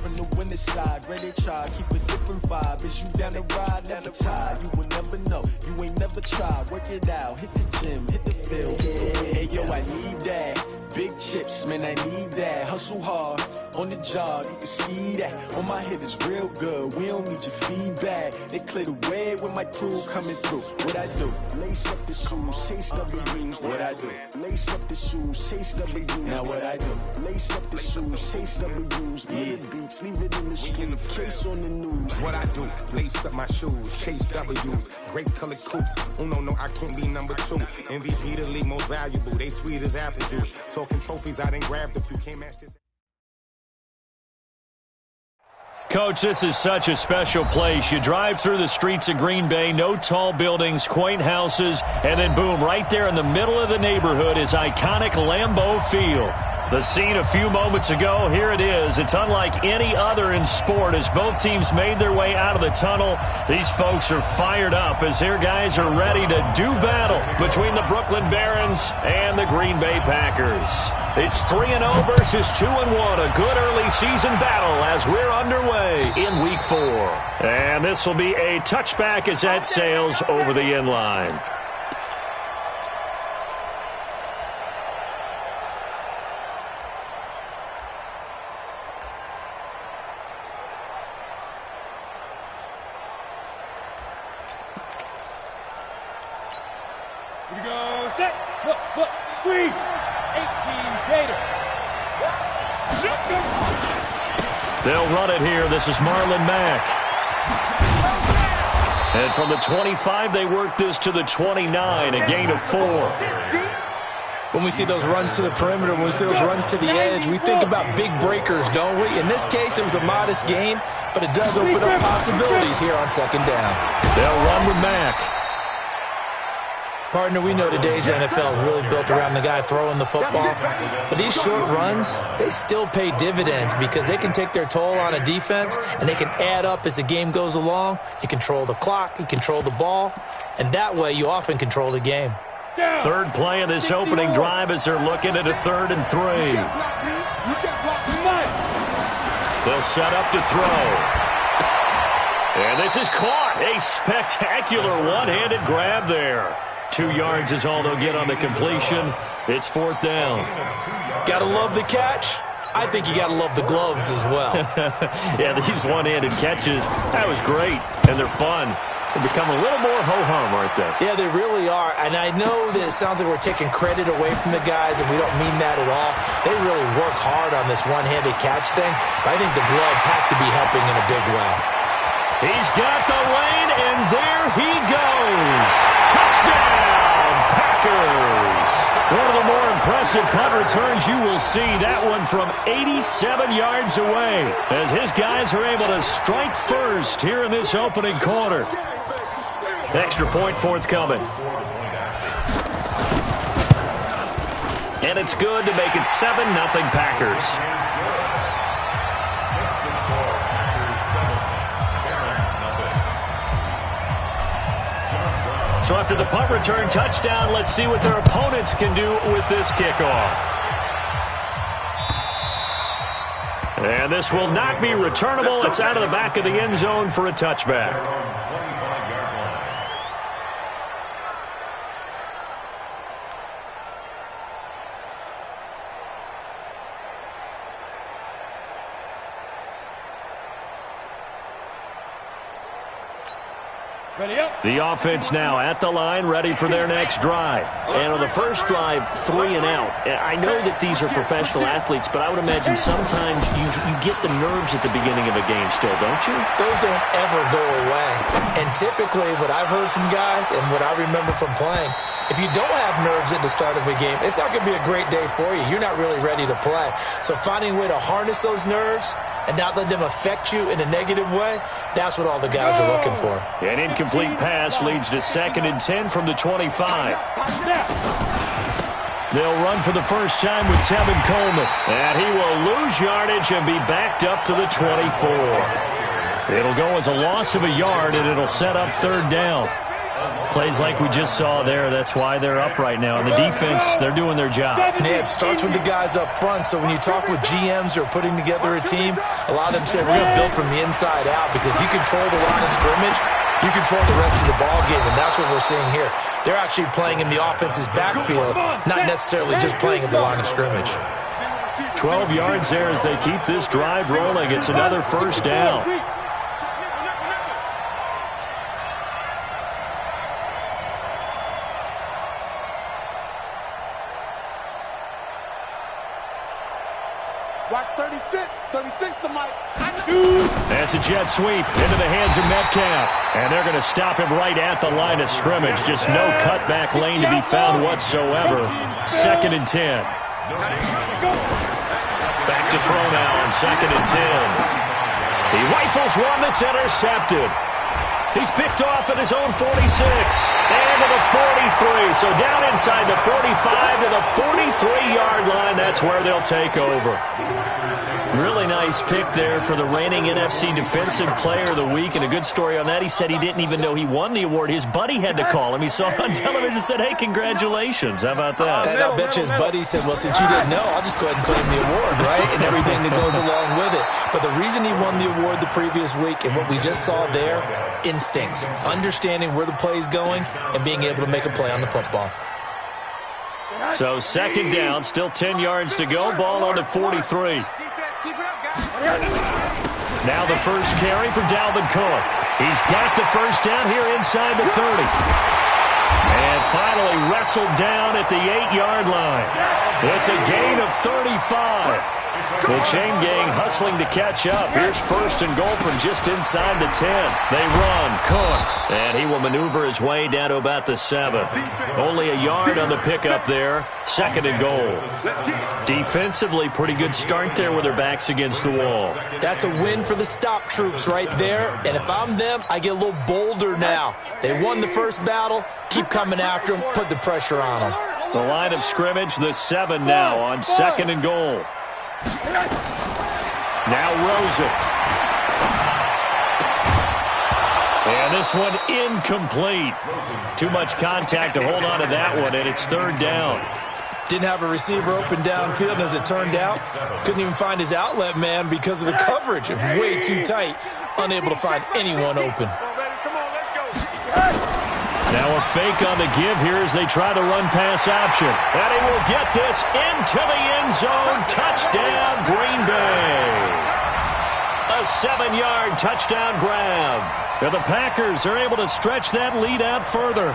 from the winning side. Ready to try, keep a different vibe. Is you down the ride, never tired. You will never know, you ain't never tried. Work it out, hit the gym, hit the field. Hey, yo, I need that. Big chips, man, I need that. Hustle hard, on the job, you can see that. On my head is real good, we don't need your feedback. They clear the way with my crew coming through. What I do? Lace up the shoes, chase W's. What I do? Lace up the shoes, chase W's. Now what I do? Lace up the shoes, chase W's. Yeah. Beats, leave it in the street, case on the news. What I do? Lace up my shoes, chase W's. Great colored coops. Oh no, I can't be number 2. MVP the league most valuable. They sweet as apple juice. Talking trophies, I didn't grab the few. Can't match this. Coach, this is such a special place. You drive through the streets of Green Bay, no tall buildings, quaint houses, and then boom, right there in the middle of the neighborhood is iconic Lambeau Field. The scene a few moments ago, here it is. It's unlike any other in sport as both teams made their way out of the tunnel. These folks are fired up as their guys are ready to do battle between the Brooklyn Barons and the Green Bay Packers. It's 3-0 versus 2-1, a good early season battle as we're underway in Week 4. And this will be a touchback as that sails over the end line. Here we go, set, look, squeeze, 18 Gator. They'll run it here. This is Marlon Mack. And from the 25, they work this to the 29, a gain of 4. When we see those runs to the perimeter, when we see those runs to the edge, we think about big breakers, don't we? In this case, it was a modest gain, but it does open up possibilities here on second down. They'll run with Mack. Partner, we know today's NFL is really built around the guy throwing the football. But these short runs, they still pay dividends because they can take their toll on a defense and they can add up as the game goes along. You control the clock, you control the ball, and that way you often control the game. Third play of this opening drive as they're looking at a 3rd and 3. They'll set up to throw. And this is caught. A spectacular one-handed grab there. 2 yards is all they'll get on the completion. It's 4th down. Gotta love the catch. I think you gotta love the gloves as well. Yeah, these one-handed catches, that was great, and they're fun. They become a little more ho-hum, aren't they? Yeah, they really are, and I know that it sounds like we're taking credit away from the guys, and we don't mean that at all. They really work hard on this one-handed catch thing, but I think the gloves have to be helping in a big way. He's got the lane, and there he goes. Touchdown, Packers. One of the more impressive punt returns you will see. That one from 87 yards away as his guys are able to strike first here in this opening quarter. Extra point forthcoming. And it's good to make it 7-0 Packers. So after the punt return touchdown, let's see what their opponents can do with this kickoff. And this will not be returnable. It's out of the back of the end zone for a touchback. The offense now at the line, ready for their next drive. And on the first drive, 3 and out. I know that these are professional athletes, but I would imagine sometimes you get the nerves at the beginning of a game still, don't you? Those don't ever go away. And typically what I've heard from guys and what I remember from playing, if you don't have nerves at the start of a game, it's not going to be a great day for you. You're not really ready to play. So finding a way to harness those nerves and not let them affect you in a negative way, that's what all the guys are looking for. An incomplete pass leads to 2nd and 10 from the 25. They'll run for the first time with Tevin Coleman. And he will lose yardage and be backed up to the 24. It'll go as a loss of a yard, and it'll set up 3rd down. Plays like we just saw there, that's why they're up right now. And the defense, they're doing their job. Yeah, it starts with the guys up front. So when you talk with GMs who are putting together a team, a lot of them say we're going to build from the inside out, because if you control the line of scrimmage, you control the rest of the ball game, and that's what we're seeing here. They're actually playing in the offense's backfield, not necessarily just playing at the line of scrimmage. 12 yards there as they keep this drive rolling. It's another first down. Watch 36. 36 to Mike. That's a jet sweep into the hands of Metcalf. And they're going to stop him right at the line of scrimmage. Just no cutback lane to be found whatsoever. 2nd and 10. Back to throw now on 2nd and 10. He rifles one that's intercepted. He's picked off at his own 46. And to the 43. So down inside the 45 to the 43-yard line. That's where they'll take over. Really nice pick there for the reigning NFC Defensive Player of the Week. And a good story on that. He said he didn't even know he won the award. His buddy had to call him. He saw it on television and said, hey, congratulations. How about that? And I bet you his buddy said, well, since you didn't know, I'll just go ahead and claim the award, right? And everything that goes along with it. But the reason he won the award the previous week and what we just saw there, instincts, understanding where the play is going and being able to make a play on the football. So 2nd down, still 10 yards to go. Ball on the 43. Now the first carry for Dalvin Cook. He's got the first down here inside the 30. And finally wrestled down at the 8-yard line. It's a gain of 35. The chain gang hustling to catch up. Here's 1st and goal from just inside the 10. They run. Cook. And he will maneuver his way down to about the 7. Only a yard on the pickup there. 2nd and goal. Defensively, pretty good start there with their backs against the wall. That's a win for the stop troops right there. And if I'm them, I get a little bolder now. They won the first battle. Keep coming after them. Put the pressure on them. The line of scrimmage, the 7 now on 2nd and goal. Now Rosen. And this one incomplete. Too much contact to hold on to that one, and it's 3rd down. Didn't have a receiver open downfield, and as it turned out, couldn't even find his outlet man because of the coverage. It was way too tight, unable to find anyone open. Now a fake on the give here as they try the run-pass option. And he will get this into the end zone. Touchdown, Green Bay. A 7-yard touchdown grab. And the Packers are able to stretch that lead out further.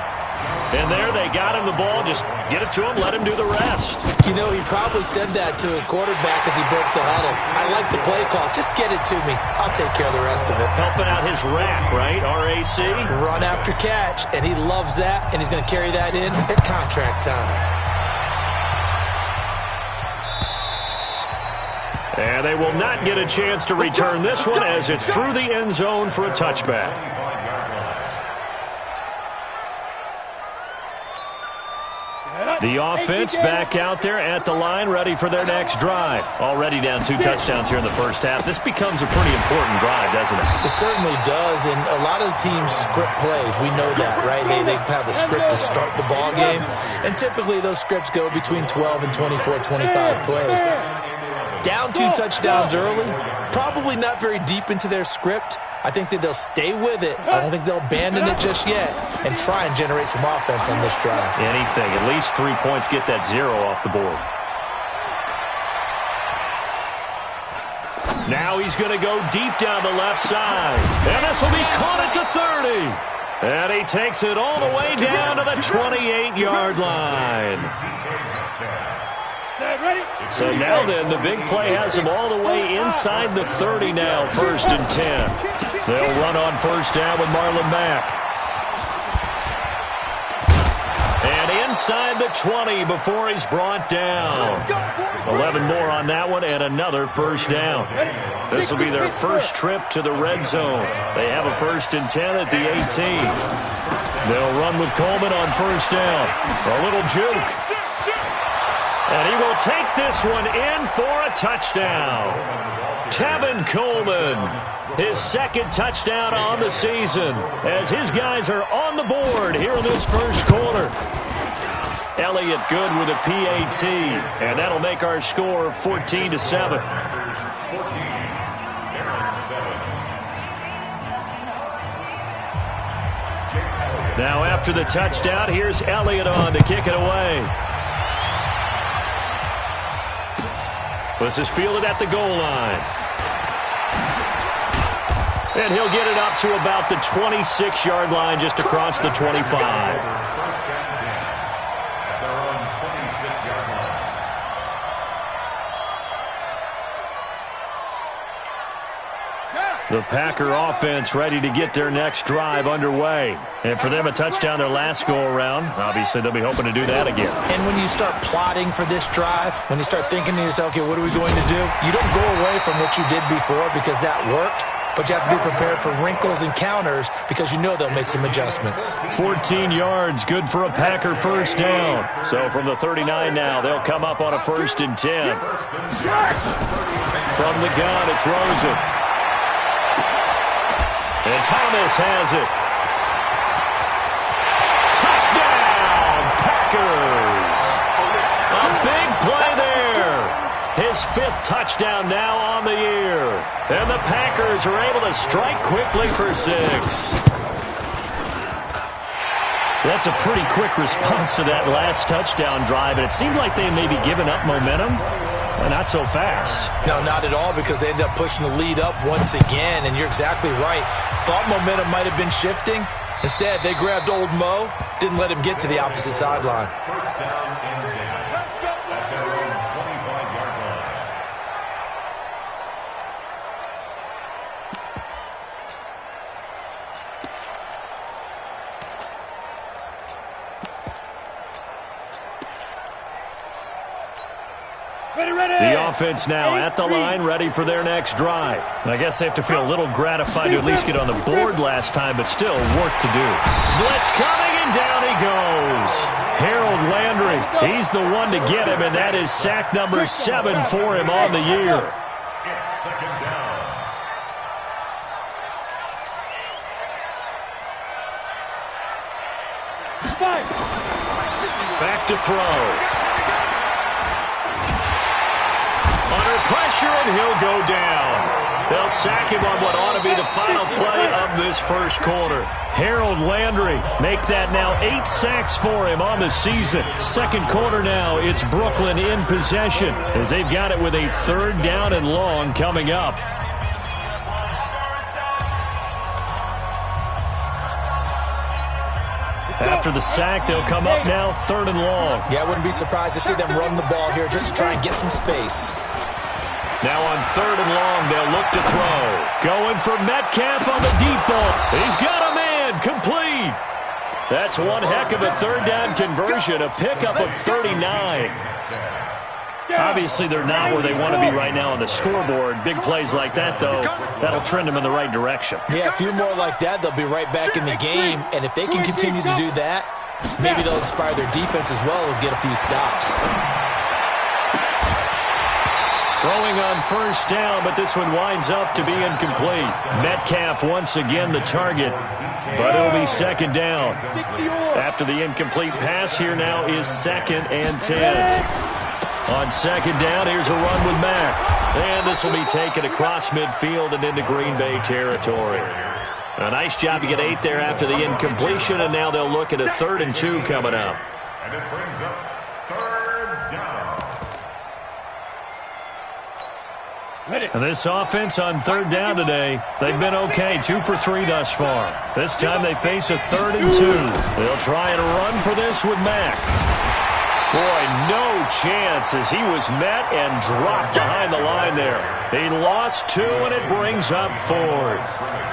And there they got him the ball. Just get it to him, let him do the rest. You know, he probably said that to his quarterback as he broke the huddle. I like the play call. Just get it to me. I'll take care of the rest of it. Helping out his rack, right? RAC. Run after catch, and he loves that, and he's going to carry that in at contract time. And they will not get a chance to return this one as it's through the end zone for a touchback. The offense back out there at the line, ready for their next drive. Already down 2 touchdowns here in the first half. This becomes a pretty important drive, doesn't it? It certainly does, and a lot of the teams script plays. We know that, right? They have a script to start the ball game, and typically those scripts go between 12 and 24, 25 plays. Down 2 touchdowns early, probably not very deep into their script. I think that they'll stay with it. I don't think they'll abandon it just yet and try and generate some offense on this drive. Anything. At least 3 points, get that 0 off the board. Now he's going to go deep down the left side. And this will be caught at the 30. And he takes it all the way down to the 28-yard line. So now then, the big play has him all the way inside the 30 now, 1st and 10. They'll run on 1st down with Marlon Mack. And inside the 20 before he's brought down. 11 more on that one and another 1st down. This will be their first trip to the red zone. They have a 1st and 10 at the 18. They'll run with Coleman on 1st down. A little juke. And he will take this one in for a touchdown. Tevin Coleman, his second touchdown on the season, as his guys are on the board here in this first quarter. Elliott good with a PAT, and that'll make our score 14-7. Now after the touchdown, here's Elliott on to kick it away. This is fielded at the goal line. And he'll get it up to about the 26-yard line, just across the 25. The Packer offense ready to get their next drive underway. And for them, a touchdown their last go-around. Obviously, they'll be hoping to do that again. And when you start plotting for this drive, when you start thinking to yourself, okay, what are we going to do? You don't go away from what you did before because that worked. But you have to be prepared for wrinkles and counters because you know they'll make some adjustments. 14 yards, good for a Packer first down. So from the 39 now, they'll come up on a 1st and 10. From the gun, it's Rosen. And Thomas has it. Touchdown, Packers. A big play there. His 5th touchdown now on the year. And the Packers are able to strike quickly for 6. That's a pretty quick response to that last touchdown drive, and it seemed like they may be giving up momentum. Well, not so fast. No, not at all, because they end up pushing the lead up once again, and you're exactly right. Thought momentum might have been shifting. Instead, they grabbed old Mo, didn't let him get to the opposite sideline. First down and 10 at their own 25-yard line. The offense now at the line, ready for their next drive. I guess they have to feel a little gratified to at least get on the board last time, but still work to do. Blitz coming, and down he goes. Harold Landry, he's the one to get him, and that is sack number 7 for him on the year. It's second down. Back to throw. Under pressure, and he'll go down. They'll sack him on what ought to be the final play of this first quarter. Harold Landry make that now 8 sacks for him on the season. Second quarter now, it's Brooklyn in possession as they've got it with a 3rd down and long coming up. After the sack, they'll come up now 3rd and long. Yeah, I wouldn't be surprised to see them run the ball here just to try and get some space. Now on 3rd and long, they'll look to throw. Going for Metcalf on the deep ball. He's got a man, complete. That's one heck of a 3rd down conversion, a pickup of 39. Obviously, they're not where they want to be right now on the scoreboard. Big plays like that, though, that'll trend them in the right direction. Yeah, a few more like that, they'll be right back in the game. And if they can continue to do that, maybe they'll inspire their defense as well and get a few stops. Throwing on 1st down, but this one winds up to be incomplete. Metcalf once again the target, but it'll be 2nd down. After the incomplete pass, here now is 2nd and 10. On 2nd down, here's a run with Mack. And this will be taken across midfield and into Green Bay territory. A nice job to get 8 there after the incompletion, and now they'll look at a 3rd and 2 coming up. And it brings up 3rd down. And this offense on 3rd down today, they've been okay, 2 for 3 thus far. This time they face a 3rd and 2. They'll try and run for this with Mack. Boy, no chance as he was met and dropped behind the line there. He lost 2, and it brings up 4th.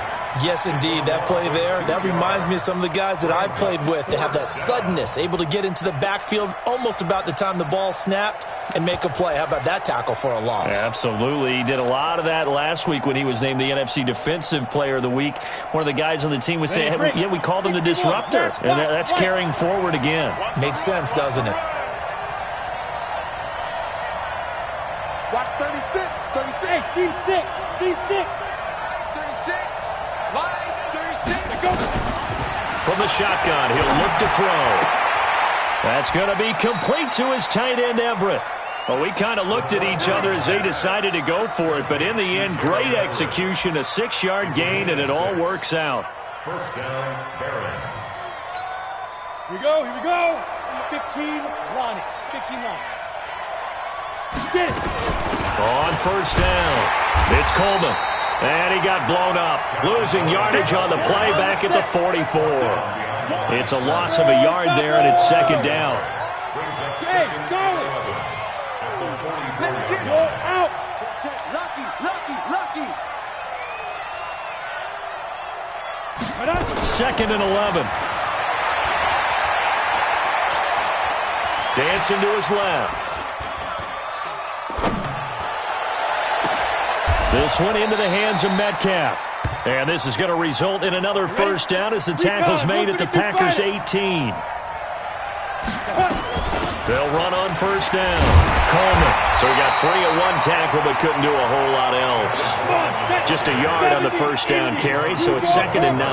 Yes, indeed. That play there, that reminds me of some of the guys that I played with. They have that suddenness, able to get into the backfield almost about the time the ball snapped and make a play. How about that tackle for a loss? Absolutely. He did a lot of that last week when he was named the NFC Defensive Player of the Week. One of the guys on the team was saying, hey, yeah, we called him the disruptor. And that's carrying forward again. Makes sense, doesn't it? C6. 36. Line 36. Go. From the shotgun, he'll look to throw. That's going to be complete to his tight end, Everett. Well, we kind of looked at each other as they decided to go for it, but in the end, great execution, a 6-yard gain, and it all works out. First down, Barons. Here we go, here we go. 15, Lonnie. 15 line. Get it. On first down, it's Coleman. And he got blown up, losing yardage on the play back at the 44. It's a loss of a yard there, and it's second down. Hey, Charlie. Let's get out. Lucky. Second and 11. Dancing to his left. This one into the hands of Metcalf. And this is going to result in another first down as the tackle's made at the Packers' 18. They'll run on first down. Coleman. So he got free at one tackle but couldn't do a whole lot else. Just a yard on the first down carry, so it's second and 9.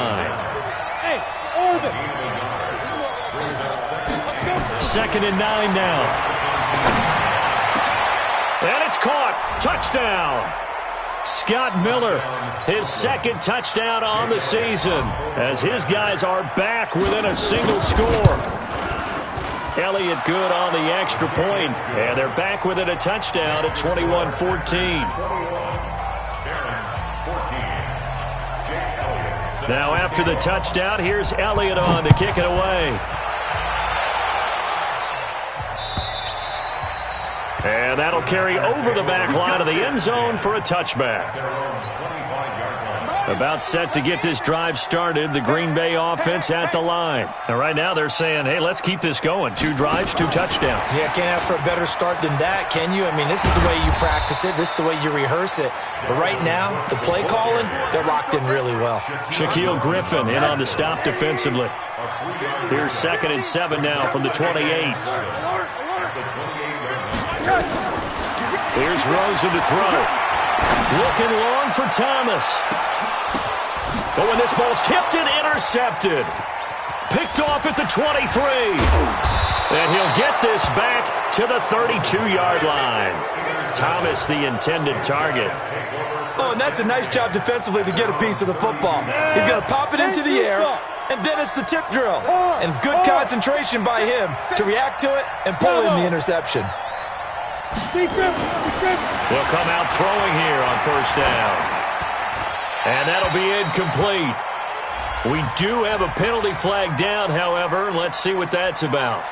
Hey, Orban. Second and 9 now. And it's caught. Touchdown. Scott Miller, his second touchdown on the season, as his guys are back within a single score. Elliott good on the extra point, and they're back within a touchdown at 21-14. Now after the touchdown, here's Elliott on to kick it away. And that'll carry over the back line of the end zone for a touchback. About set to get this drive started, the Green Bay offense at the line. And right now they're saying, hey, let's keep this going. 2 drives, 2 touchdowns. Yeah, can't ask for a better start than that, can you? I mean, this is the way you practice it. This is the way you rehearse it. But right now, the play calling, they're locked in really well. Shaquille Griffin in on the stop defensively. Here's second and 7 now from the 28. Here's Rosen to throw. Looking long for Thomas. Oh, and this ball's tipped and intercepted. Picked off at the 23. And he'll get this back to the 32-yard line. Thomas, the intended target. Oh, and that's a nice job defensively to get a piece of the football. He's going to pop it into the air, and then it's the tip drill. And good concentration by him to react to it and pull in the interception. They'll come out throwing here on first down. And that'll be incomplete. We do have a penalty flag down, however. Let's see what that's about.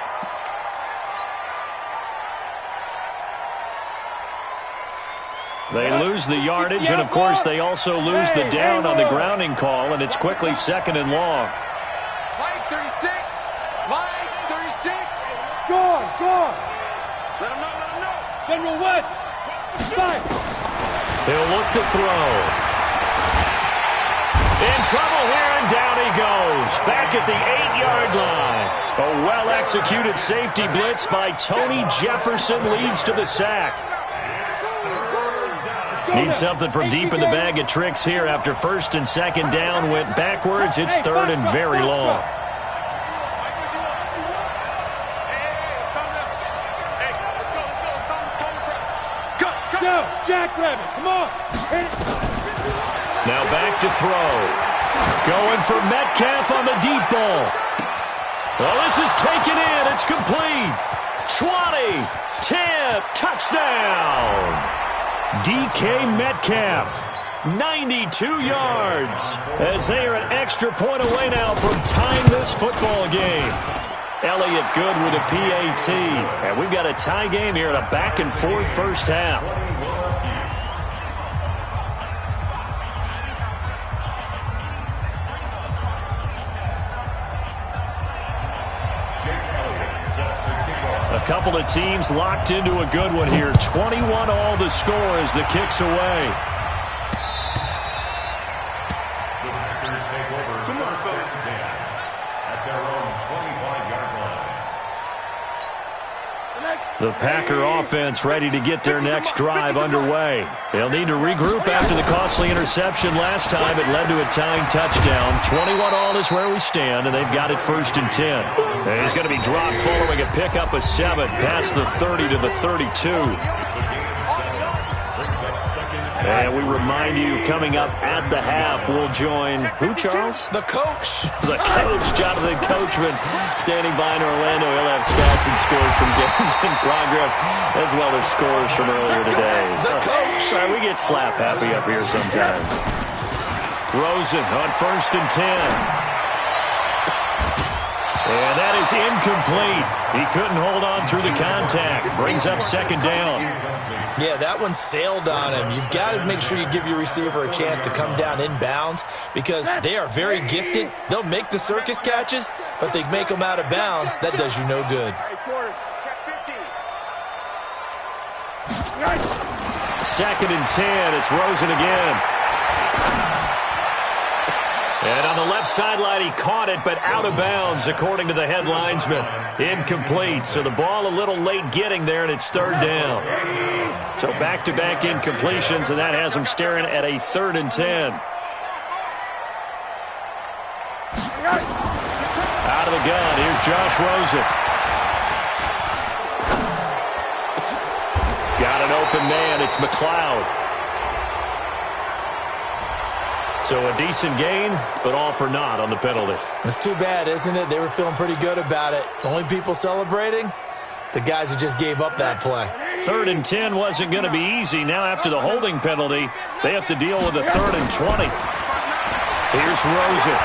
They lose the yardage, and of course they also lose the down on the grounding call, and it's quickly second and long. Line 36. Line 36. Gone. Let him know. General West. Back. He'll look to throw. In trouble here, and down he goes. Back at the 8-yard line. A well-executed safety blitz by Tony Jefferson leads to the sack. Need something from deep in the bag of tricks here after first and second down went backwards. It's third and very long. Go, Jackrabbit, come on. Now back to throw. Going for Metcalf on the deep ball. Well, this is taken in. It's complete. 20, 10, touchdown. DK Metcalf, 92 yards, as they are an extra point away now from tying this football game. Elliott good with a PAT. And we've got a tie game here in a back-and-forth first half. A couple of teams locked into a good one here. 21 all the score as the kick's away. The Packers take over first and 10 at their own 25-yard line. The Packer offense ready to get their next drive underway. They'll need to regroup after the costly interception last time. It led to a tying touchdown. 21-all is where we stand, and they've got it 1st and 10. And he's going to be dropped following a pickup of 7 past the 30 to the 32. And we remind you, coming up at the half, we'll join who, Charles? The coach. The coach, Jonathan Coachman, standing by in Orlando. He'll have stats and scores from games in progress, as well as scores from earlier today. The coach. We get slap happy up here sometimes. Rosen on 1st and 10. And that is incomplete. He couldn't hold on through the contact. Brings up 2nd down. Yeah, that one sailed on him. You've got to make sure you give your receiver a chance to come down inbounds because they are very gifted. They'll make the circus catches, but they make them out of bounds. That does you no good. 2nd and 10. It's Rosen again. And on the left sideline, he caught it, but out of bounds, according to the head linesman. Incomplete. So the ball a little late getting there, and it's 3rd down. So back-to-back incompletions, and that has him staring at a 3rd and 10. Out of the gun, here's Josh Rosen. Got an open man, it's McLeod. So a decent gain, but all for naught on the penalty. It's too bad, isn't it? They were feeling pretty good about it. The only people celebrating, the guys who just gave up that play. 3rd and 10 wasn't going to be easy. Now after the holding penalty, they have to deal with a 3rd and 20. Here's Rosen.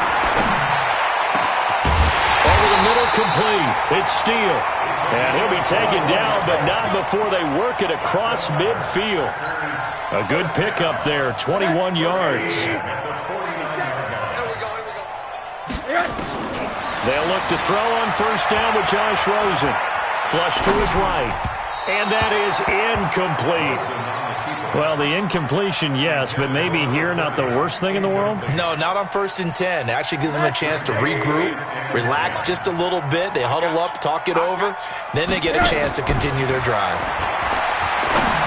Over the middle, complete. It's Steele. And he'll be taken down, but not before they work it across midfield. A good pickup there, 21 yards. They'll look to throw on 1st down with Josh Rosen. Flush to his right. And that is incomplete. Well, the incompletion, yes, but maybe here not the worst thing in the world? No, not on 1st and 10. It actually gives them a chance to regroup, relax just a little bit. They huddle up, talk it over. Then they get a chance to continue their drive.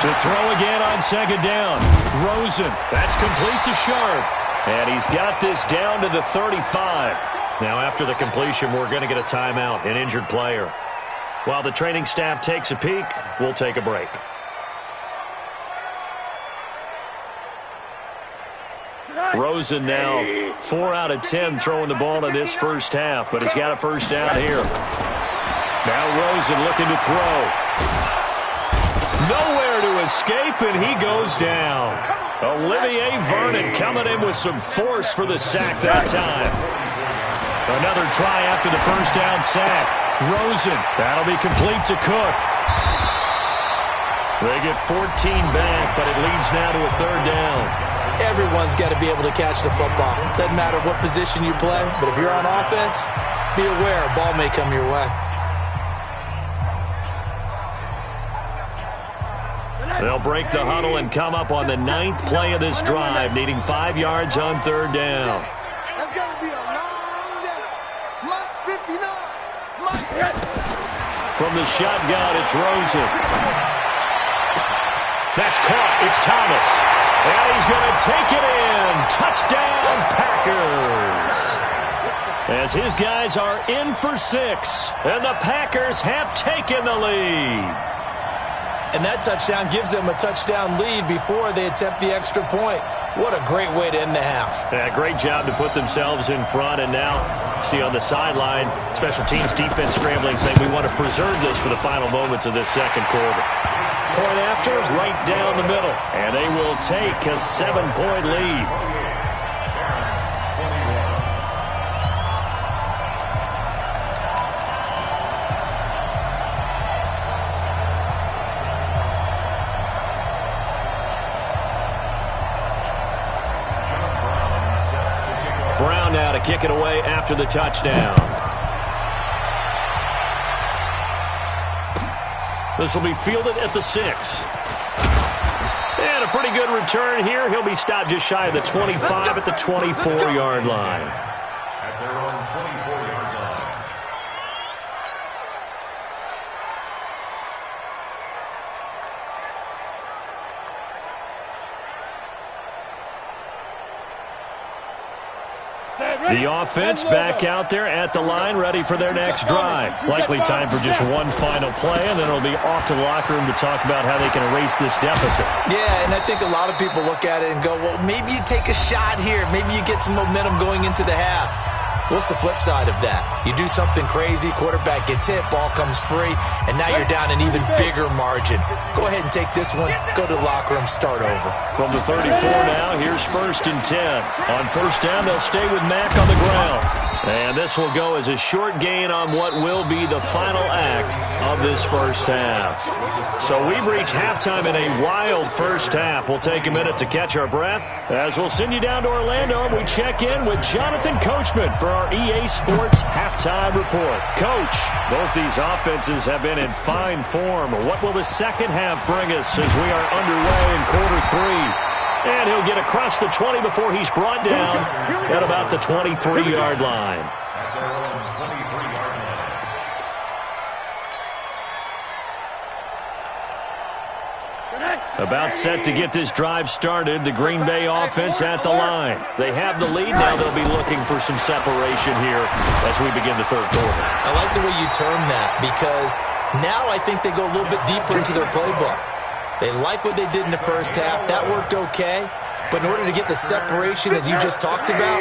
To throw again on 2nd down. Rosen. That's complete to Sharp. And he's got this down to the 35. Now, after the completion, we're going to get a timeout, an injured player. While the training staff takes a peek, we'll take a break. Rosen now 4 out of 10 throwing the ball in this 1st half, but he's got a 1st down here. Now Rosen looking to throw. Nowhere to escape, and he goes down. Olivier Vernon coming in with some force for the sack that time. Another try after the 1st down sack. Rosen, that'll be complete to Cook. They get 14 back, but it leads now to a 3rd down. Everyone's got to be able to catch the football. Doesn't matter what position you play, but if you're on offense, be aware a ball may come your way. They'll break the huddle and come up on the 9th play of this drive, needing 5 yards on 3rd down. That's got to be a long day. Mark 59. From the shotgun, it's Rosen. That's caught. It's Thomas. And he's going to take it in. Touchdown, Packers. As his guys are in for 6, and the Packers have taken the lead. And that touchdown gives them a touchdown lead before they attempt the extra point. What a great way to end the half. Yeah, great job to put themselves in front. And now, see on the sideline, special teams defense scrambling, saying we want to preserve this for the final moments of this 2nd quarter. Point after, right down the middle. And they will take a 7-point lead. Brown now to kick it away after the touchdown. This will be fielded at the 6. And a pretty good return here. He'll be stopped just shy of the 25 at the 24-yard line. At their own 24-yard line. The offense back out there at the line, ready for their next drive. Likely time for just one final play, and then it'll be off to the locker room to talk about how they can erase this deficit. Yeah, and I think a lot of people look at it and go, well, maybe you take a shot here. Maybe you get some momentum going into the half. What's the flip side of that? You do something crazy, quarterback gets hit, ball comes free, and now you're down an even bigger margin. Go ahead and take this one, go to the locker room, start over. From the 34 now, here's 1st and 10. On 1st down, they'll stay with Mack on the ground. And this will go as a short gain on what will be the final act of this first half. So we've reached halftime in a wild first half. We'll take a minute to catch our breath as we'll send you down to Orlando and we check in with Jonathan Coachman for our EA Sports Halftime Report. Coach, both these offenses have been in fine form. What will the second half bring us as we are underway in quarter 3? And he'll get across the 20 before he's brought down at about the 23-yard line. About set to get this drive started, the Green Bay offense at the line. They have the lead. Now they'll be looking for some separation here as we begin the third quarter. I like the way you term that because now I think they go a little bit deeper into their playbook. They like what they did in the first half. That worked okay. But in order to get the separation that you just talked about,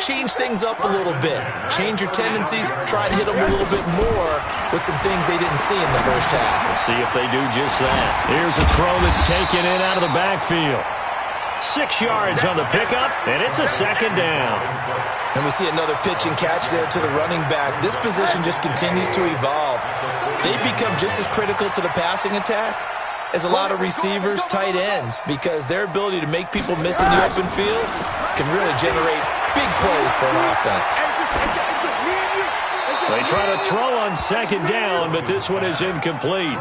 change things up a little bit. Change your tendencies. Try and hit them a little bit more with some things they didn't see in the first half. We'll see if they do just that. Here's a throw that's taken in out of the backfield. 6 yards on the pickup, and it's a 2nd down. And we see another pitch and catch there to the running back. This position just continues to evolve. They become just as critical to the passing attack as a lot of receivers, tight ends, because their ability to make people miss in the open field can really generate big plays for an offense. They try to throw on 2nd down, but this one is incomplete.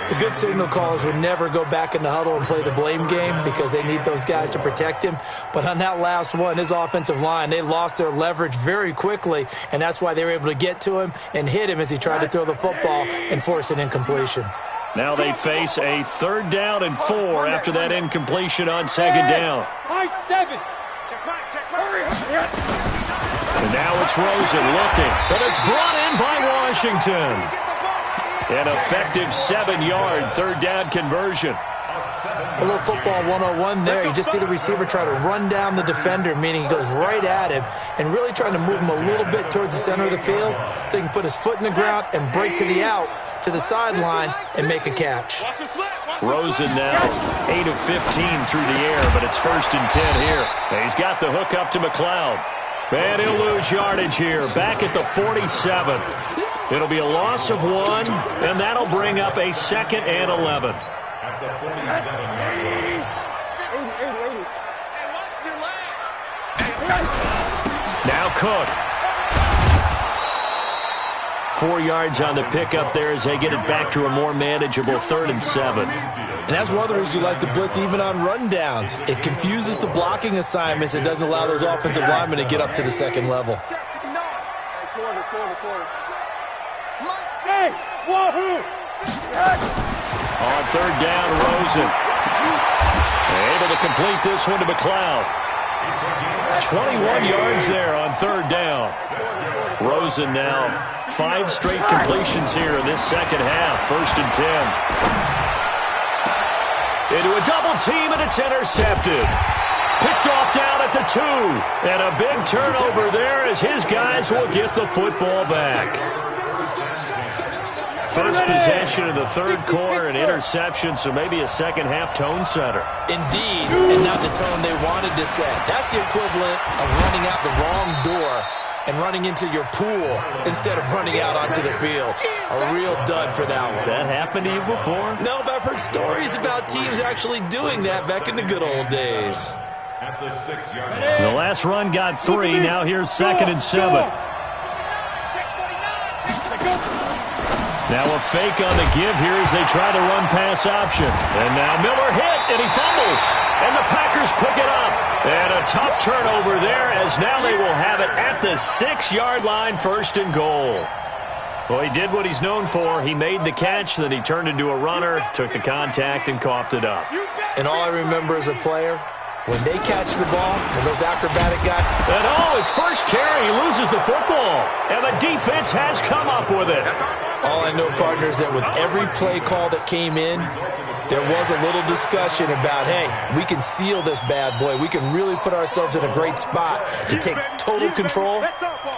The good signal callers would never go back in the huddle and play the blame game because they need those guys to protect him. But on that last one, his offensive line, they lost their leverage very quickly, and that's why they were able to get to him and hit him as he tried to throw the football and force an incompletion. Now they face a 3rd down and 4 after that incompletion on 2nd down. And now it's Rosen looking, but it's brought in by Washington. An effective 7-yard 3rd down conversion. A little football 101 there. You just see the receiver try to run down the defender, meaning he goes right at him and really trying to move him a little bit towards the center of the field so he can put his foot in the ground and break to the out, to the sideline, and make a catch. Rosen now 8 of 15 through the air, but it's 1st and 10 here. He's got the hook up to McLeod. And he'll lose yardage here, back at the 47. It'll be a loss of 1, and that'll bring up a 2nd and 11. At the 47-yard line. Now Cook. 4 yards on the pickup there as they get it back to a more manageable 3rd and 7. And that's one of the reasons you like to blitz even on rundowns. It confuses the blocking assignments. It doesn't allow those offensive linemen to get up to the 2nd level. On 3rd down, Rosen. Able to complete this one to McLeod. 21 yards there on 3rd down. Rosen now 5 straight completions here in this 2nd half. 1st and 10. Into a double team, and it's intercepted. Picked off down at the 2. And a big turnover there as his guys will get the football back. First possession of the 3rd quarter, an interception, so maybe a 2nd half tone setter. Indeed, and not the tone they wanted to set. That's the equivalent of running out the wrong door and running into your pool instead of running out onto the field. A real dud for that one. Has that happened to you before? No, but I've heard stories about teams actually doing that back in the good old days. At the 6-yard line. The last run got 3. Now here's 2nd and 7. Now a fake on the give here as they try the run-pass option. And now Miller hit, and he fumbles. And the Packers pick it up. And a tough turnover there as now they will have it at the 6-yard line, 1st and goal. Well, he did what he's known for. He made the catch, then he turned into a runner, took the contact, and coughed it up. And all I remember as a player when they catch the ball, when those acrobatic guys. And his first carry, he loses the football. And the defense has come up with it. All I know, partner, is that with every play call that came in, there was a little discussion about, hey, we can seal this bad boy. We can really put ourselves in a great spot to take total control,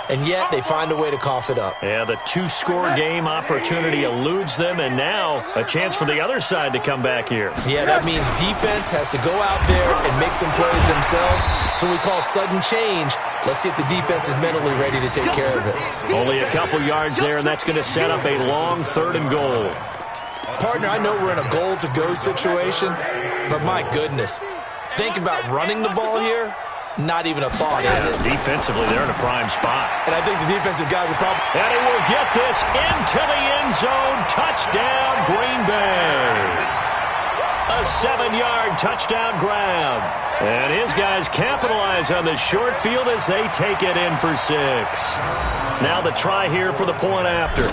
and yet they find a way to cough it up. Yeah, the two-score game opportunity eludes them, and now a chance for the other side to come back here. Yeah, that means defense has to go out there and make some plays themselves. So we call sudden change. Let's see if the defense is mentally ready to take care of it. Only a couple yards there, and that's going to set up a long 3rd and goal. Partner, I know we're in a goal-to-go situation, but my goodness, think about running the ball here. Not even a thought, is it? Defensively, they're in a prime spot. And I think the defensive guys are probably... And he will get this into the end zone. Touchdown, Green Bay. A 7-yard touchdown grab. And his guys capitalize on the short field as they take it in for 6. Now the try here for the point after.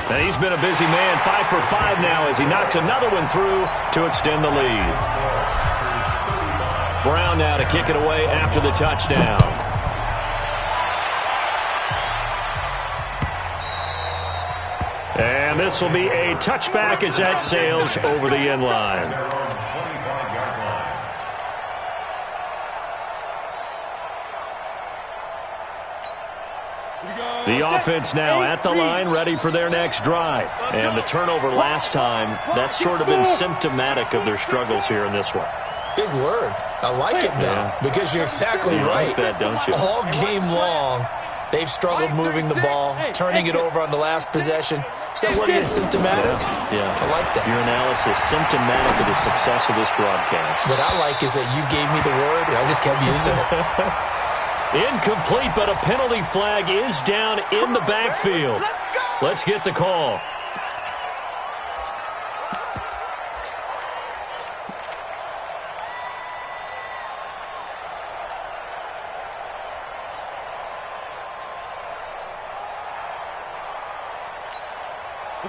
And he's been a busy man, 5 for 5 now as he knocks another one through to extend the lead. Brown now to kick it away after the touchdown. And this will be a touchback as that sails over the end line. The offense now at the line, ready for their next drive. And the turnover last time, that's sort of been symptomatic of their struggles here in this one. Big word. I like it, though, because you're exactly right. Like that, don't you? All game long, they've struggled moving the ball, turning it over on the last possession. Is that what is symptomatic? Yeah. I like that. Your analysis, symptomatic of the success of this broadcast. What I like is that you gave me the word, and I just kept using it. Incomplete, but a penalty flag is down in the backfield. Let's get the call.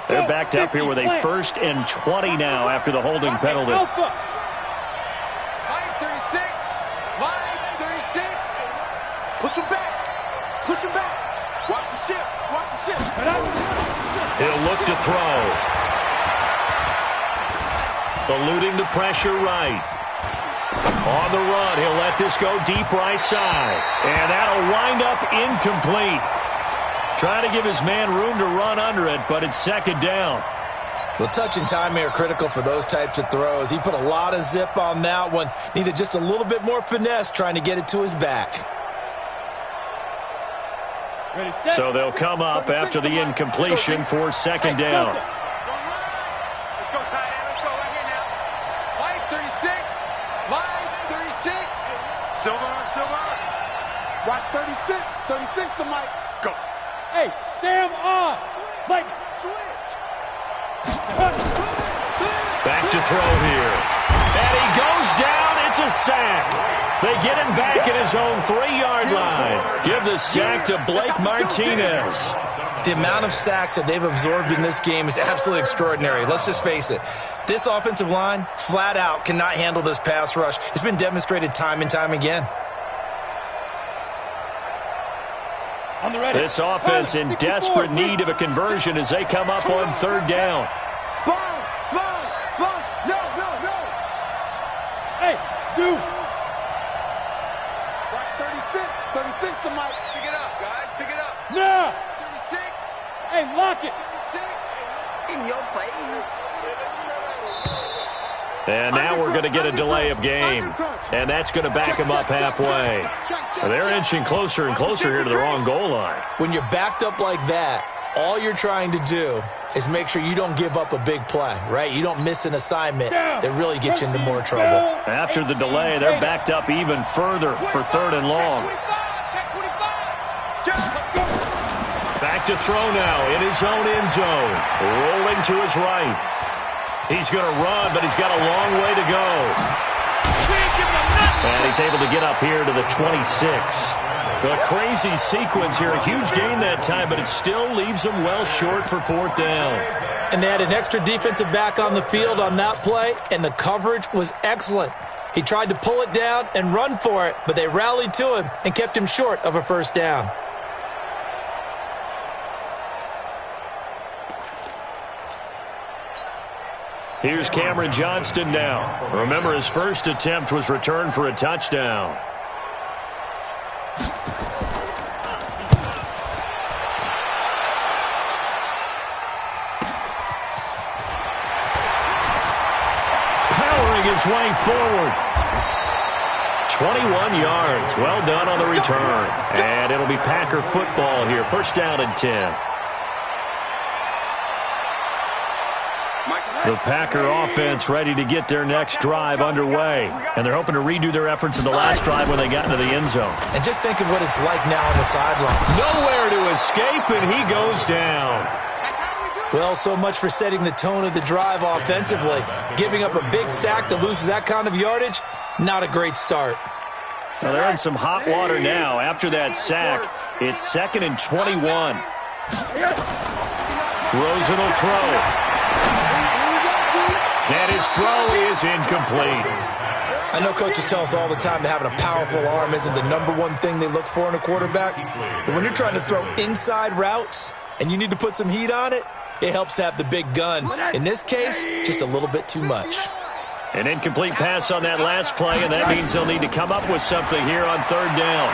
They're backed up here with a 1st and 20 now after the holding penalty. Line 36. Line 36. Push him back. Push him back. Watch the ship. Watch the ship. He'll look to throw. Eluding the pressure right. On the run, he'll let this go deep right side. And that'll wind up incomplete. Trying to give his man room to run under it, but it's 2nd down. Well, touch and timing are critical for those types of throws. He put a lot of zip on that one. Needed just a little bit more finesse trying to get it to his back. So they'll come up after the incompletion for 2nd down. Let's go, tight end. Let's go right here now. Line 36. Line 36. Silver. Watch 36. 36 to Mike. Go. Hey, Sam on. Like, switch. Back to throw here. And he goes down. It's a sack. They get him back at his own 3-yard line. Give the sack to Blake Martinez. The amount of sacks that they've absorbed in this game is absolutely extraordinary. Let's just face it. This offensive line, flat out, cannot handle this pass rush. It's been demonstrated time and time again. This offense in desperate need of a conversion as they come up on 3rd down. Sponge. No. Hey, dude. Right 36 to Mike. Pick it up, guys. Pick it up. No. 36. Hey, lock it. 36. In your face. And now we're going to get a delay of game. And that's going to back them up halfway. They're inching closer and closer here to the wrong goal line. When you're backed up like that, all you're trying to do is make sure you don't give up a big play, right? You don't miss an assignment that really gets you into more trouble. After the delay, they're backed up even further for 3rd and long. Back to throw now in his own end zone. Rolling to his right. He's going to run, but he's got a long way to go. And he's able to get up here to the 26. A crazy sequence here. A huge gain that time, but it still leaves him well short for 4th down. And they had an extra defensive back on the field on that play, and the coverage was excellent. He tried to pull it down and run for it, but they rallied to him and kept him short of a first down. Here's Cameron Johnston now. Remember, his first attempt was returned for a touchdown. Powering his way forward. 21 yards. Well done on the return. And it'll be Packer football here. First down and 10. The Packer offense ready to get their next drive underway. And they're hoping to redo their efforts in the last drive when they got into the end zone. And just think of what it's like now on the sideline. Nowhere to escape, and he goes down. Well, so much for setting the tone of the drive offensively. Giving up a big sack that loses that kind of yardage, not a great start. So they're in some hot water now. After that sack, it's 2nd and 21. Rosen will throw. And his throw is incomplete. I know coaches tell us all the time that having a powerful arm isn't the #1 thing they look for in a quarterback. But when you're trying to throw inside routes and you need to put some heat on it, it helps to have the big gun. In this case, just a little bit too much. An incomplete pass on that last play, and that means they'll need to come up with something here on 3rd down.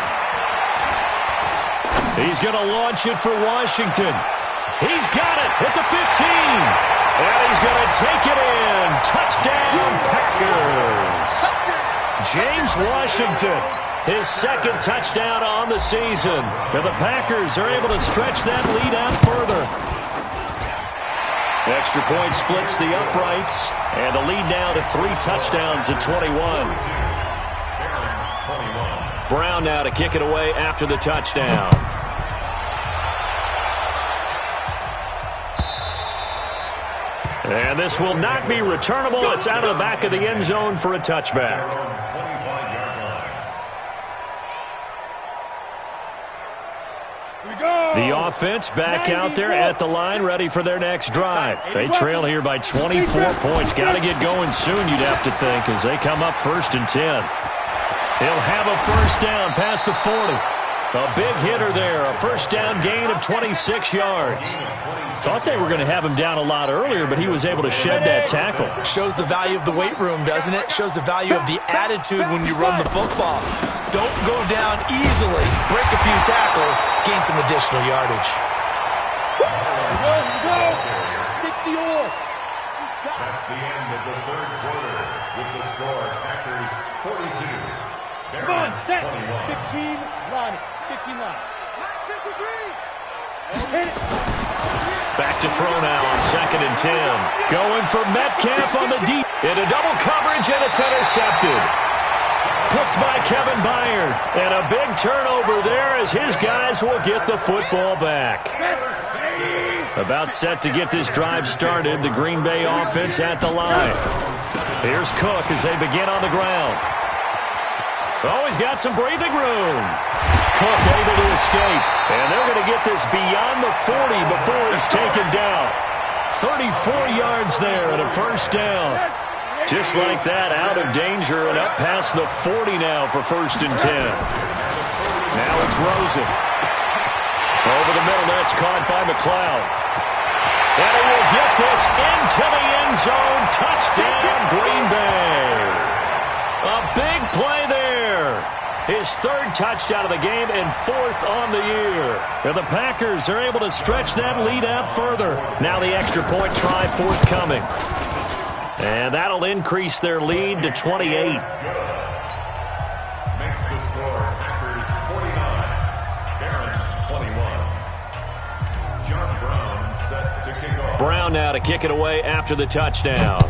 He's going to launch it for Washington. He's got it at the 15. And he's going to take it in. Touchdown, Packers. James Washington, his 2nd touchdown on the season. And the Packers are able to stretch that lead out further. Extra point splits the uprights. And the lead now to 3 touchdowns at 21. Brown now to kick it away after the touchdown. And this will not be returnable. It's out of the back of the end zone for a touchback. The offense back out there at the line, ready for their next drive. They trail here by 24 points. Got to get going soon, you'd have to think, as they come up 1st and 10. He'll have a first down past the 40. A big hitter there, a first down gain of 26 yards. Thought they were going to have him down a lot earlier, but he was able to shed that tackle. Shows the value of the weight room, doesn't it? Shows the value of the attitude when you run the football. Don't go down easily. Break a few tackles, gain some additional yardage. Go. 60 or. That's the end of the 3rd quarter with the score Packers 42. Come on, set. 15, Lonnie. 15 line. 53. Hit it. Back to throw now on 2nd and 10. Going for Metcalf on the deep. Into double coverage, and it's intercepted. Picked by Kevin Byard. And a big turnover there as his guys will get the football back. About set to get this drive started. The Green Bay offense at the line. Here's Cook as they begin on the ground. Oh, he's got some breathing room. Cook able to escape. And they're going to get this beyond the 40 before he's taken down. 34 yards there and a first down. Just like that, out of danger and up past the 40 now for 1st and 10. Now it's Rosen. Over the middle, that's caught by McLeod. And he will get this into the end zone. Touchdown, Green Bay. A big play there. His 3rd touchdown of the game and 4th on the year. And the Packers are able to stretch that lead out further. Now the extra point try forthcoming. And that'll increase their lead to 28. Makes the score Packers 49, Barons 21. John Brown set to kick off. Brown now to kick it away after the touchdown.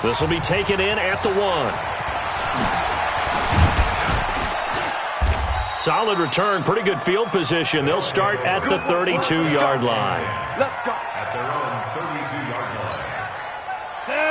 This will be taken in at the 1. Solid return, pretty good field position. They'll start at the 32-yard line. Let's go. At their own 32-yard line.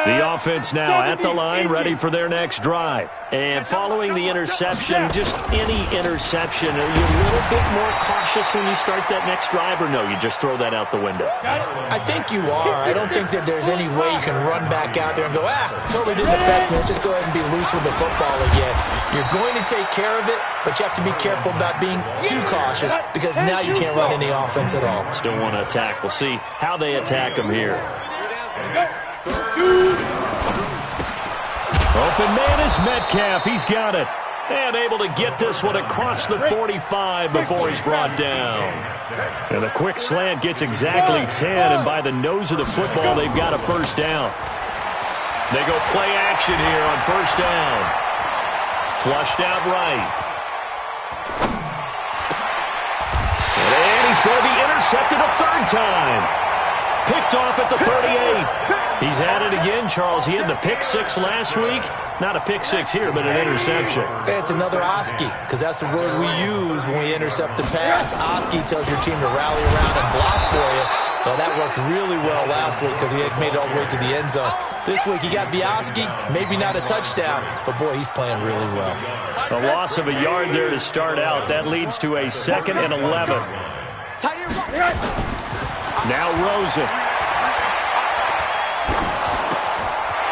The offense now at the line, ready for their next drive. And following the interception, just any interception, are you a little bit more cautious when you start that next drive, or no, you just throw that out the window? I think you are. I don't think that there's any way you can run back out there and go, totally didn't affect me. Let's just go ahead and be loose with the football again. You're going to take care of it, but you have to be careful about being too cautious because now you can't run any offense at all. Still want to attack. We'll see how they attack them here. Open man is Metcalf. He's got it. And able to get this one across the 45 before he's brought down. And a quick slant gets exactly 10, and by the nose of the football, they've got a first down. They go play action here on first down. Flushed out right. And he's going to be intercepted a third time. Picked off at the 38. He's had it again, Charles. He had the pick six last week. Not a pick six here, but an interception. It's another Oski, because that's the word we use when we intercept a pass. Oski tells your team to rally around and block for you. Well, that worked really well last week because he had made it all the way to the end zone. This week he got the Oski, maybe not a touchdown, but boy, he's playing really well. A loss of a yard there to start out. That leads to a 2nd and 11. Now Rosen.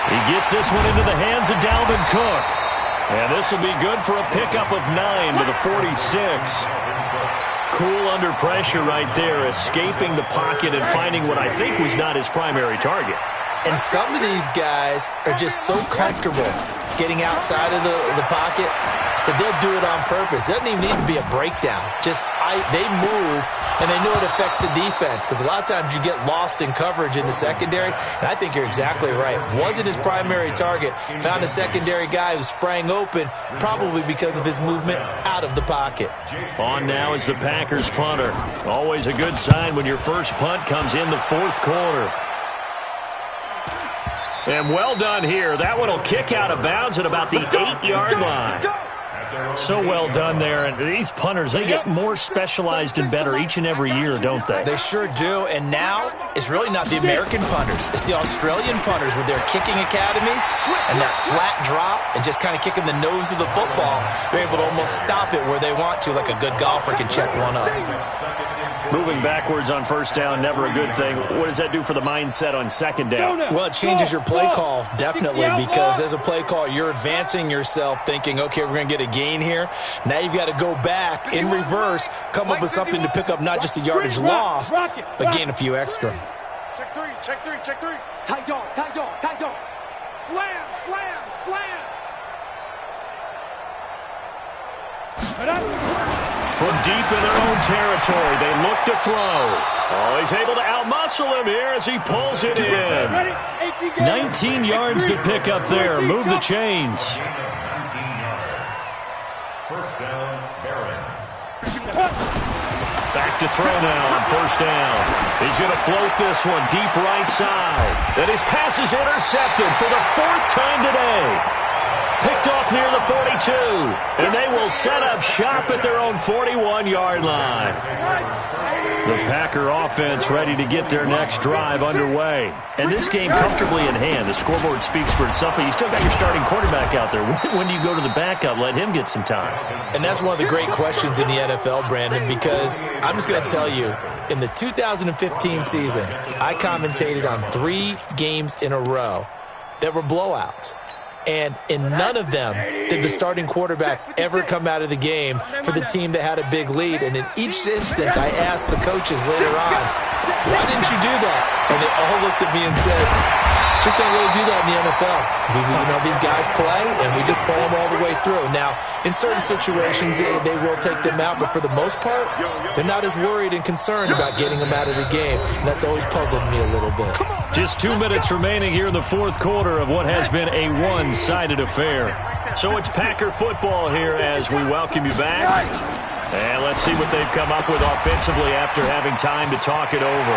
He gets this one into the hands of Dalvin Cook. And this will be good for a pickup of 9 to the 46. Cool under pressure right there, escaping the pocket and finding what I think was not his primary target. And some of these guys are just so comfortable getting outside of the pocket that they'll do it on purpose. It doesn't even need to be a breakdown. They move, and they know it affects the defense because a lot of times you get lost in coverage in the secondary, and I think you're exactly right. Wasn't his primary target. Found a secondary guy who sprang open, probably because of his movement out of the pocket. On now is the Packers punter. Always a good sign when your first punt comes in the fourth quarter. And well done here. That one will kick out of bounds at about the 8-yard line. So well done there. And these punters, they get more specialized and better each and every year, don't they? They sure do. And now it's really not the American punters. It's the Australian punters with their kicking academies and that flat drop and just kind of kicking the nose of the football. They're able to almost stop it where they want to, like a good golfer can check one up. Moving backwards on first down, never a good thing. What does that do for the mindset on second down? Well, it changes your play call, definitely, because as a play call, you're advancing yourself thinking, okay, we're going to get a gain here. Now you've got to go back in reverse, come up with something to pick up not just the yardage lost, but gain a few extra. Check three, check three, check three. Tight dog, tight dog, tight dog. Slam, slam, slam. From deep in their own territory, they look to throw. Oh, he's able to outmuscle him here as he pulls it in. 19 yards to pick up there. Move the chains. 19 yards. First down, Barons. Back to throw now on first down. He's going to float this one deep right side. And his pass is intercepted for the 4th time today. Picked off near the 42, and they will set up shop at their own 41-yard line. The Packer offense ready to get their next drive underway. And this game comfortably in hand. The scoreboard speaks for itself, but you still got your starting quarterback out there. When do you go to the backup? Let him get some time. And that's one of the great questions in the NFL, Brandon, because I'm just going to tell you, in the 2015 season, I commentated on 3 games in a row that were blowouts. And in none of them did the starting quarterback ever come out of the game for the team that had a big lead. And in each instance, I asked the coaches later on, why didn't you do that? And they all looked at me and said, just don't really do that in the NFL. These guys play, and we just play them all the way through. Now, in certain situations, they will take them out, but for the most part, they're not as worried and concerned about getting them out of the game. And that's always puzzled me a little bit. Just 2 minutes remaining here in the fourth quarter of what has been a one-sided affair. So it's Packer football here as we welcome you back. And let's see what they've come up with offensively after having time to talk it over.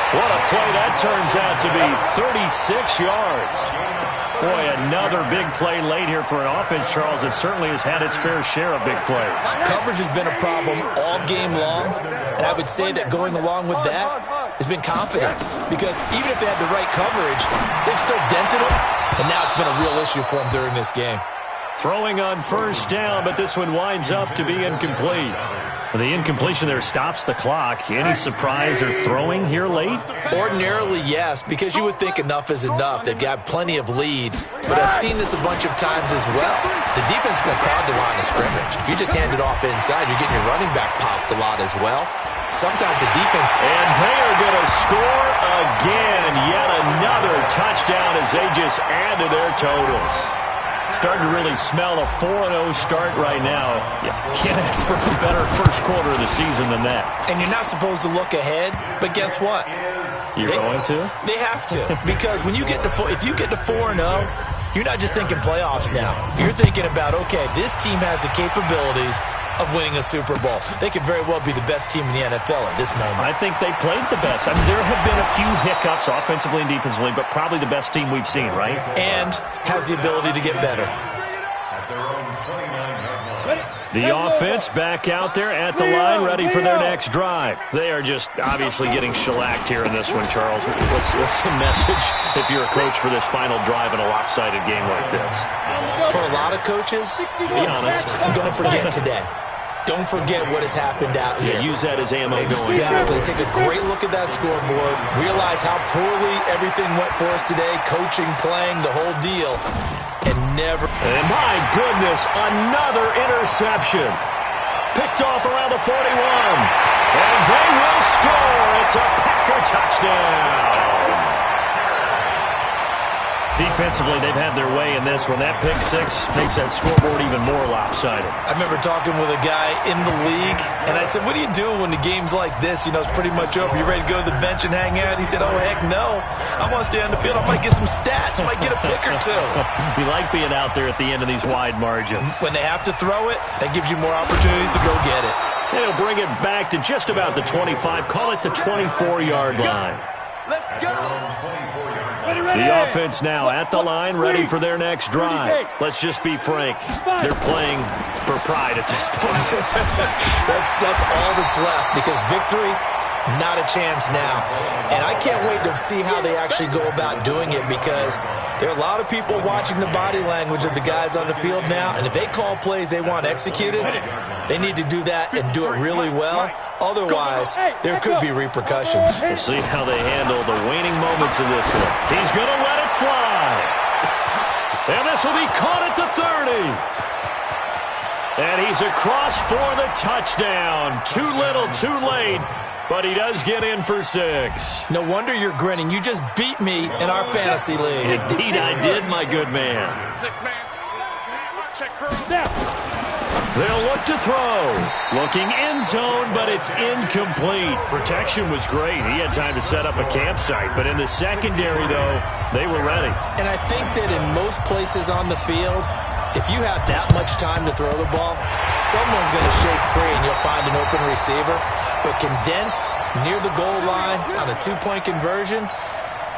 What a play that turns out to be, 36 yards. Boy, another big play late here for an offense, Charles, that certainly has had its fair share of big plays. Coverage has been a problem all game long, and I would say that going along with that, has been confidence. Because even if they had the right coverage, they've still dented them, and now it's been a real issue for them during this game. Throwing on first down, but this one winds up to be incomplete. The incompletion there stops the clock. Any surprise they're throwing here late? Ordinarily, yes, because you would think enough is enough. They've got plenty of lead, but I've seen this a bunch of times as well. The defense is going to crowd the line of scrimmage. If you just hand it off inside, you're getting your running back popped a lot as well. Sometimes the defense... And they are going to score again. Yet another touchdown as they just add to their totals. Starting to really smell a 4-0 start right now. You can't ask for a better first quarter of the season than that. And you're not supposed to look ahead, but guess what? You're going to? They have to. Because when you get to if you get to 4-0, you're not just thinking playoffs now. You're thinking about, okay, this team has the capabilities of winning a Super Bowl. They could very well be the best team in the NFL at this moment. I think they played the best. I mean, there have been a few hiccups offensively and defensively, but probably the best team we've seen, right? And has the ability to get better. The offense back out there at the line, ready for their next drive. They are just obviously getting shellacked here in this one, Charles. What's the message if you're a coach for this final drive in a lopsided game like this? For a lot of coaches, be honest, don't forget today. Don't forget what has happened out here. Yeah, use that as ammo exactly. going. Take a great look at that scoreboard. Realize how poorly everything went for us today. Coaching, playing, the whole deal. And never... And my goodness, another interception. Picked off around the 41. And they will score. It's a Packer touchdown. Defensively, they've had their way in this one. That pick six makes that scoreboard even more lopsided. I remember talking with a guy in the league, and I said, what do you do when the game's like this? You know, it's pretty much over. You ready to go to the bench and hang out? And he said, oh, heck no. I want to stay on the field. I might get some stats. I might get a pick or two. We like being out there at the end of these wide margins. When they have to throw it, that gives you more opportunities to go get it. They'll bring it back to just about the 25. Call it the 24-yard line. Let's go. The offense now at the line, ready for their next drive. Let's just be frank. They're playing for pride at this point. That's all that's left, because victory, not a chance now. And I can't wait to see how they actually go about doing it, because there are a lot of people watching the body language of the guys on the field now, and if they call plays they want executed, they need to do that and do it really well. Otherwise, there could be repercussions. We'll see how they handle the waning moments of this one. He's going to let it fly. And this will be caught at the 30. And he's across for the touchdown. Too little, too late. But he does get in for 6. No wonder you're grinning. You just beat me in our fantasy league. Indeed I did, my good man. 6-man. Check curl. They'll look to throw. Looking end zone, but it's incomplete. Protection was great. He had time to set up a campsite. But in the secondary, though, they were ready. And I think that in most places on the field, if you have that much time to throw the ball, someone's going to shake free and you'll find an open receiver. But condensed near the goal line on a 2-point conversion,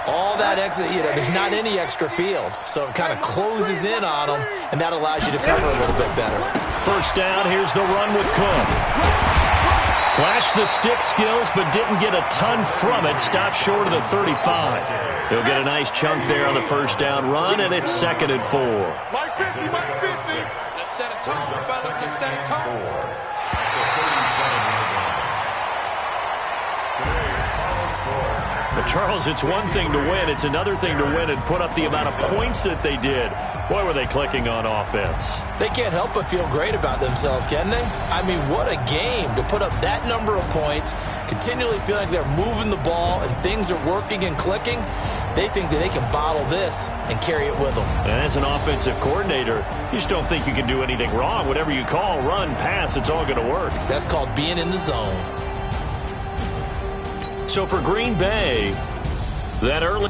all that extra, there's not any extra field. So it kind of closes in on them, and that allows you to cover a little bit better. First down, here's the run with Cook. Flashed the stick skills, but didn't get a ton from it. Stopped short of the 35. He'll get a nice chunk there on the first down run, and it's 2nd and 4. Mike 50, Mike 50. Let's set a tone, fellas. Let's set a tone. But Charles, it's one thing to win. It's another thing to win and put up the amount of points that they did. Boy, were they clicking on offense. They can't help but feel great about themselves, can they? I mean, what a game to put up that number of points, continually feeling like they're moving the ball and things are working and clicking. They think that they can bottle this and carry it with them. And as an offensive coordinator, you just don't think you can do anything wrong. Whatever you call, run, pass, it's all going to work. That's called being in the zone. So for Green Bay, that early...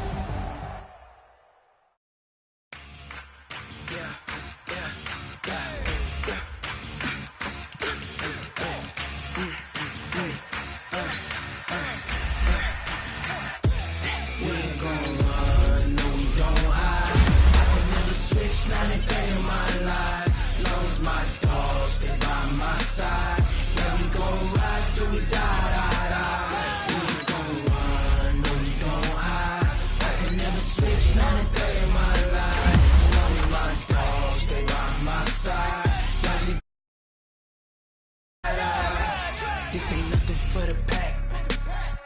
This ain't nothing for the pack.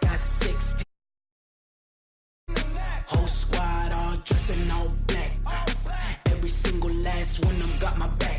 Got 16. Whole squad all dressing all black. Every single last one of them got my back.